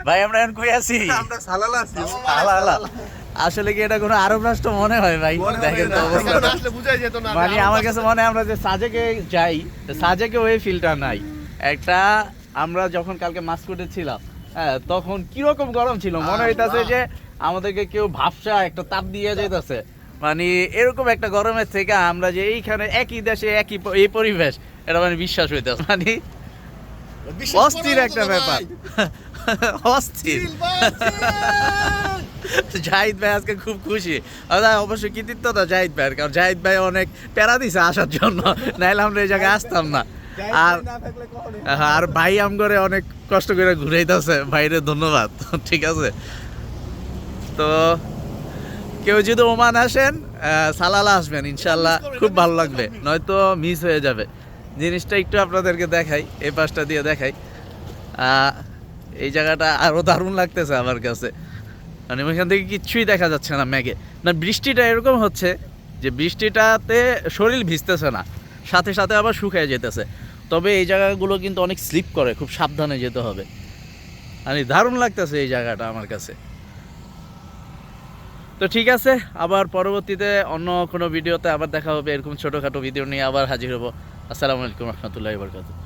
ভাই আমরা এখন কই আছি? আমরা সালালা আছি। সালালা। আসলে কি এটা কোনো আরব রাষ্ট্র মনে হয় ভাই? দেখেন তো অবস্থাটা। আসলে বুঝাই যেত না। মানে আমার কাছে মনে হয় আমরা যে সাজেকে যাই, সাজেকে ওই ফিলটা নাই। একটা আমরা যখন কালকে মাস্কুটে ছিলাম, হ্যাঁ, তখন কিরকম গরম ছিল, মনে হইতাছে যে আমাদেরকে কেউ ভাবসা একটা তাপ দিয়ে যাইতাছে। মানে এরকম একটা গরমের থেকে আমরা যে এইখানে একই দেশে একই এই পরিবেশ, এটা মানে বিশ্বাস হইতাছে। মানে অস্থির একটা ব্যাপার, অস্থির। জাহিদ ভাই আজকে খুব খুশি, অবশ্যই কৃতিত্বটা জাহিদ ভাইয়ের, কারণ জাহিদ ভাই অনেক প্যারা দিছে আসার জন্য, নাইলে আমরা এই জায়গায় আসতাম না। আর ভাই আমগরে অনেক কষ্ট করে ঘুরাইতেছে, ভাইরে ধন্যবাদ। ঠিক আছে, তো কেউ যদি ওমান আসেন, সালালা আসবেন ইনশাল্লাহ, খুব ভালো লাগবে, নয়তো মিস হয়ে যাবে। জিনিসটা একটু আপনাদেরকে দেখাই, এই পাশটা দিয়ে দেখাই। এই জায়গাটা আরও দারুণ লাগতেছে আমার কাছে, মানে ওইখান থেকে কিচ্ছুই দেখা যাচ্ছে না মেঘে। না, বৃষ্টিটা এরকম হচ্ছে যে বৃষ্টিটাতে শরীর ভিজতেছে না, সাথে সাথে আবার শুকিয়ে যেতেছে। তবে এই জায়গাগুলো কিন্তু অনেক স্লিপ করে, খুব সাবধানে যেতে হবে। মানে দারুণ লাগতেছে এই জায়গাটা আমার কাছে। তো ঠিক আছে, আবার পরবর্তীতে অন্য কোনো ভিডিওতে আবার দেখা হবে, এরকম ছোটোখাটো ভিডিও নিয়ে আবার হাজির হবো। আসসালামু আলাইকুম রহমতুল্লাহি ওয়া বারাকাতুহু।